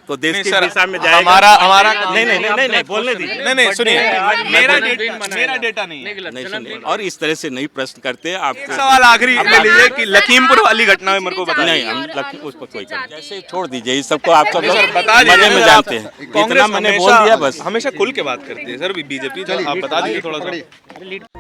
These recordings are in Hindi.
तो देश की सर, दिशा में जाएगा। हमारा नहीं बोलने दीजिए। नहीं सुनिए, मेरा डेटा नहीं है। नहीं सुनिए, और इस तरह से नहीं प्रश्न करते एक आपको। सवाल आखिरी ले लीजिए कि लखीमपुर वाली घटना में मेरे को बता नहीं, हम उस पर कोई काम जैसे छोड़ दीजिए इस सबको, आप सब लोग बता दीजिए। मजे में सर, जानते हैं, इतना कांग्रेस मैंने बोल दिया बस। हमेशा खुल के बात करती है सर बीजेपी, तो आप बता दीजिए थोड़ा सा।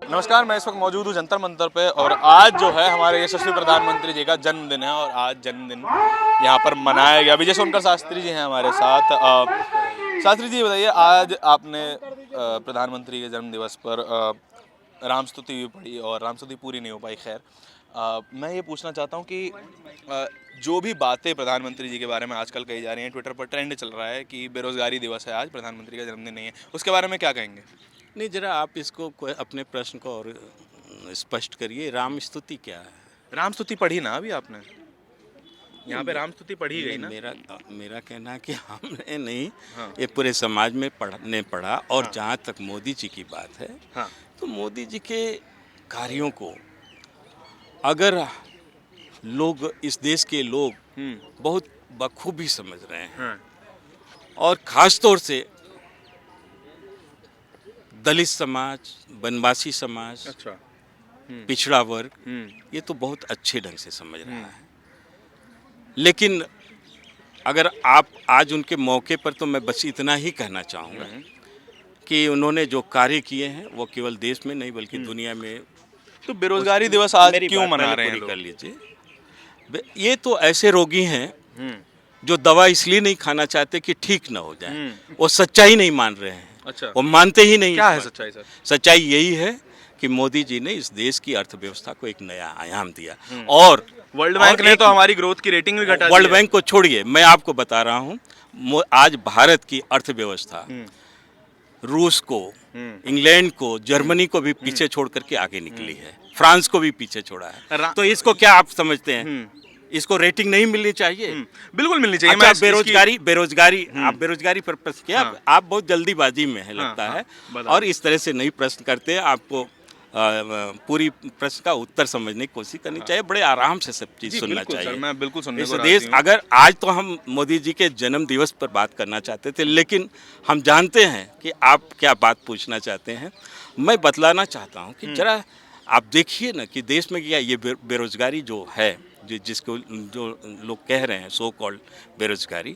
नमस्कार, मैं इस वक्त मौजूद हूँ जंतर मंतर पे और आज जो है हमारे यशस्वी प्रधानमंत्री जी का जन्मदिन है और आज जन्मदिन यहाँ पर मनाया गया। विजय सोनकर शास्त्री जी हैं हमारे साथ। शास्त्री जी बताइए, आज आपने प्रधानमंत्री के जन्म दिवस पर रामस्तुति भी पढ़ी और रामस्तुति पूरी नहीं हो पाई। खैर, मैं ये पूछना चाहता हूँ कि जो भी बातें प्रधानमंत्री जी के बारे में आजकल कही जा रही हैं, ट्विटर पर ट्रेंड चल रहा है कि बेरोजगारी दिवस है आज, प्रधानमंत्री का जन्मदिन नहीं है, उसके बारे में क्या कहेंगे? नहीं, जरा आप इसको अपने प्रश्न को और स्पष्ट करिए। राम स्तुति क्या है? राम स्तुति पढ़ी ना अभी आपने? यहाँ पे राम स्तुति पढ़ी गई ना? मेरा कहना है कि हमने नहीं, हाँ। ये पूरे समाज में पढ़ा और हाँ। जहाँ तक मोदी जी की बात है, हाँ। तो मोदी जी के कार्यों को अगर लोग, इस देश के लोग बहुत बखूबी समझ रहे हैं, हाँ। और ख़ास तौर से दलित समाज, वनवासी समाज, अच्छा। पिछड़ा वर्ग, ये तो बहुत अच्छे ढंग से समझ रहा है। लेकिन अगर आप आज उनके मौके पर, तो मैं बस इतना ही कहना चाहूँगा कि उन्होंने जो कार्य किए हैं वो केवल देश में नहीं बल्कि दुनिया में। तो बेरोजगारी दिवस आज मेरी क्यों बात मना पहले रहे हैं पूरी लोग? कर लीजिए। ये तो ऐसे रोगी हैं जो दवा इसलिए नहीं खाना चाहते कि ठीक ना हो जाए, वो सच्चाई नहीं मान रहे हैं। अच्छा। वो मानते ही नहीं। क्या है सच्चाई सर? सच्चाई यही है कि मोदी जी ने इस देश की अर्थव्यवस्था को एक नया आयाम दिया, और वर्ल्ड बैंक ने तो हमारी ग्रोथ की रेटिंग भी घटा दी है। वर्ल्ड बैंक को छोड़िए, मैं आपको बता रहा हूँ, आज भारत की अर्थव्यवस्था रूस को, इंग्लैंड को, जर्मनी को भी पीछे छोड़ करके आगे निकली है, फ्रांस को भी पीछे छोड़ा है। तो इसको क्या आप समझते हैं? इसको रेटिंग नहीं मिलनी चाहिए? बिल्कुल मिलनी चाहिए। अच्छा, मैं बेरोजगारी आप बेरोजगारी पर प्रश्न किया। हाँ। आप बहुत जल्दीबाजी में है लगता हाँ, है, बताओ। और इस तरह से नहीं प्रश्न करते। आपको पूरी प्रश्न का उत्तर समझने की कोशिश करनी चाहिए, बड़े आराम से सब चीज़ सुनना बिल्कुल चाहिए। सर, मैं बिल्कुल सुनने इस को राजी देश, हूँ। अगर आज तो हम मोदी जी के जन्म दिवस पर बात करना चाहते थे, लेकिन हम जानते हैं कि आप क्या बात पूछना चाहते हैं। मैं बतलाना चाहता हूँ कि जरा आप देखिए ना कि देश में क्या ये बेरोजगारी जो है, जिसको जो लोग कह रहे हैं सो कॉल्ड बेरोजगारी,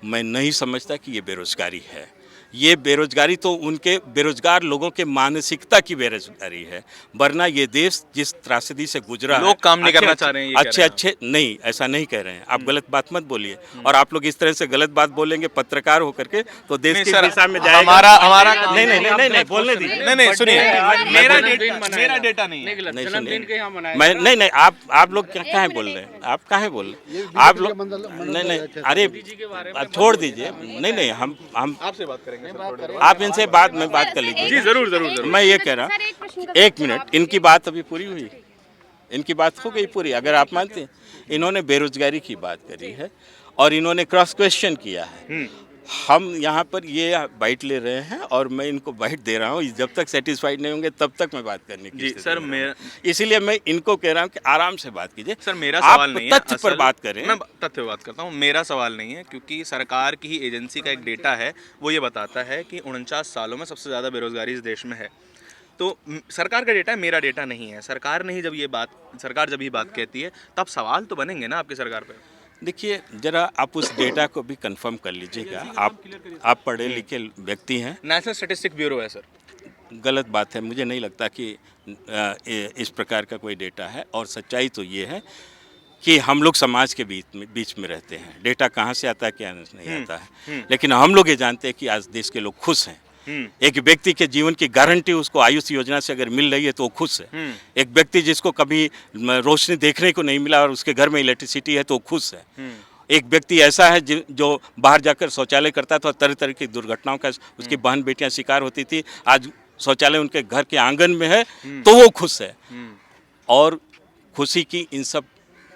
मैं नहीं समझता कि ये बेरोजगारी है। ये बेरोजगारी तो उनके बेरोजगार लोगों के मानसिकता की बेरोजगारी है, वरना ये देश जिस त्रासदी से गुजरा लोग काम नहीं करना चाह रहे हैं, ये कह रहे हैं। अच्छे नहीं, ऐसा नहीं कह रहे हैं आप। गलत बात मत बोलिए, और आप लोग इस तरह से गलत बात बोलेंगे पत्रकार होकर के, तो देश की दिशा में जाएगा। हमारा नहीं बोलने दीजिए। नहीं सुनिए, मेरा डेटा नहीं है। नहीं सुनिए, मैं नहीं आप लोग कहाँ बोल रहे हैं? आप कहाँ बोल रहे हैं? आप लोग नहीं, अरे छोड़ दीजिए। नहीं, हम आपसे बात करेंगे सर थोड़ी देर। आप इनसे बात में बात कर लीजिए। जी जरूर। मैं ये कह रहा हूँ, एक मिनट, इनकी बात अभी पूरी हुई? इनकी बात हो गई पूरी, अगर आप मानते हैं। इन्होंने बेरोजगारी की बात करी है और इन्होंने क्रॉस क्वेश्चन किया है। हम यहाँ पर ये बाइट ले रहे हैं और मैं इनको बाइट दे रहा हूँ। जब तक सेटिस्फाइड नहीं होंगे तब तक मैं बात करने की जी सर, इसीलिए मैं इनको कह रहा हूँ कि आराम से बात कीजिए। सर मेरा सवाल नहीं है, तथ्य पर बात करें। मैं तथ्य पर बात करता हूँ। मेरा सवाल नहीं है, क्योंकि सरकार की ही एजेंसी का एक डेटा है, वो ये बताता है कि 49 सालों में सबसे ज़्यादा बेरोजगारी इस देश में है। तो सरकार का डेटा है, मेरा डेटा नहीं है। सरकार जब ये बात कहती है, तब सवाल तो बनेंगे ना आपकी सरकार पर। देखिए, जरा आप उस डेटा को भी कंफर्म कर लीजिएगा। आप पढ़े लिखे व्यक्ति हैं। नेशनल स्टैटिस्टिक्स ब्यूरो है सर। गलत बात है, मुझे नहीं लगता कि इस प्रकार का कोई डेटा है। और सच्चाई तो ये है कि हम लोग समाज के बीच में रहते हैं। डेटा कहाँ से आता है, क्या नहीं आता है, लेकिन हम लोग ये जानते हैं कि आज देश के लोग खुश हैं। एक व्यक्ति के जीवन की गारंटी उसको आयुष योजना से अगर मिल रही है तो वो खुश है। एक व्यक्ति जिसको कभी रोशनी देखने को नहीं मिला और उसके घर में इलेक्ट्रिसिटी है तो वो खुश है। एक व्यक्ति ऐसा है जो बाहर जाकर शौचालय करता था, तरह तरह की दुर्घटनाओं का उसकी बहन बेटियां शिकार होती थी, आज शौचालय उनके घर के आंगन में है तो वो खुश है। और खुशी की इन सब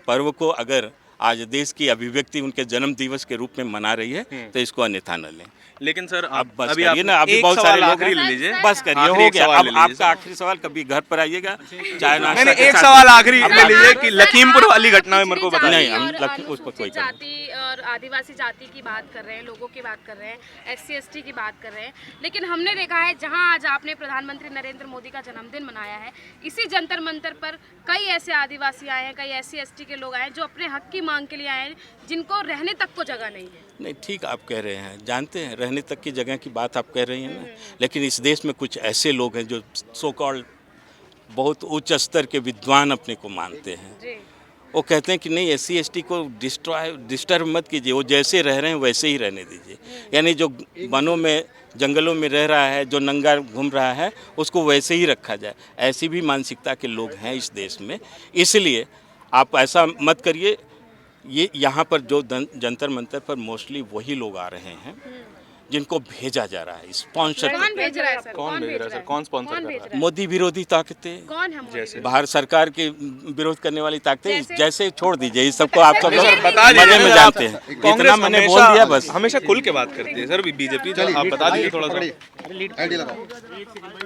पर्व को अगर आज देश की अभिव्यक्ति उनके जन्म दिवस के रूप में मना रही है, तो इसको अन्यथा न लें। लेकिन सर अब बस अभी करिए आप ना, अभी एक बहुत सारे सवाल लोग आखिरी हैं। ले लीजिए, बस करिए, आखिरी हो एक गया। सवाल अब ले लीजिए आपका सर। आखिरी सवाल, कभी घर पर आइएगा, चाय नाश्ता मैंने के एक साथ- सवाल आखिरी अब ले लीजिए कि लखीमपुर वाली घटना में मेरे को पिछड़ी बताइए। नहीं, हम जाति और लखीम- उस पर कोई अनुसूचित कमेंट जाति और आदिवासी जाति की बात कर रहे हैं, लोगों की बात कर रहे हैं, SC/ST की बात कर रहे हैं, लेकिन हमने देखा है जहां आज आपने प्रधानमंत्री नरेंद्र मोदी का जन्मदिन मनाया है, इसी जंतर मंतर पर कई ऐसे आदिवासी आए हैं, कई SC/ST के लोग आए हैं जो अपने हक की मांग के लिए आए हैं, जिनको रहने तक को जगह नहीं है। नहीं, ठीक आप कह रहे हैं, जानते हैं रहने तक की जगह की बात आप कह रही हैं ना, लेकिन इस देश में कुछ ऐसे लोग हैं जो सो कॉल्ड बहुत उच्च स्तर के विद्वान अपने को मानते हैं। जी। वो कहते हैं कि नहीं, SC/ST को डिस्टर्ब मत कीजिए, वो जैसे रह रहे हैं वैसे ही रहने दीजिए। यानी जो वनों में जंगलों में रह रहा है, जो नंगा घूम रहा है, उसको वैसे ही रखा जाए। ऐसी भी मानसिकता के लोग हैं इस देश में, इसलिए आप ऐसा मत करिए। ये यहाँ पर जो जंतर मंतर पर मोस्टली वही लोग आ रहे हैं जिनको भेजा जा रहा है, स्पॉन्सर। कौन भेज रहा है सर? कौन भेज रहा है सर? कौन स्पॉन्सर कर रहा है? मोदी विरोधी ताकतें, कौन है मोदी? जैसे बाहर सरकार के विरोध करने वाली ताकतें, जैसे? जैसे छोड़ दीजिए इस सबको, आप सब सर, बता दीजिए मजे में ना, जानते हैं। कांग्रेस इतना मैंने बोल दिया बस। हमेशा खुल के बात करती है सर बीजेपी, तो आप बता दीजिए थोड़ा सा।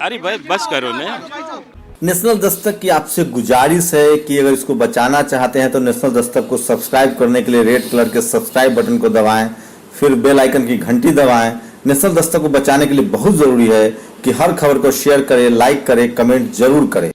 अरे भाई बस करो ना। नेशनल दस्तक की आपसे गुजारिश है कि अगर इसको बचाना चाहते हैं तो नेशनल दस्तक को सब्सक्राइब करने के लिए रेड कलर के सब्सक्राइब बटन को दबाएं, फिर बेल आइकन की घंटी दबाएं। नेशनल दस्तक को बचाने के लिए बहुत जरूरी है कि हर खबर को शेयर करें, लाइक करें, कमेंट जरूर करें।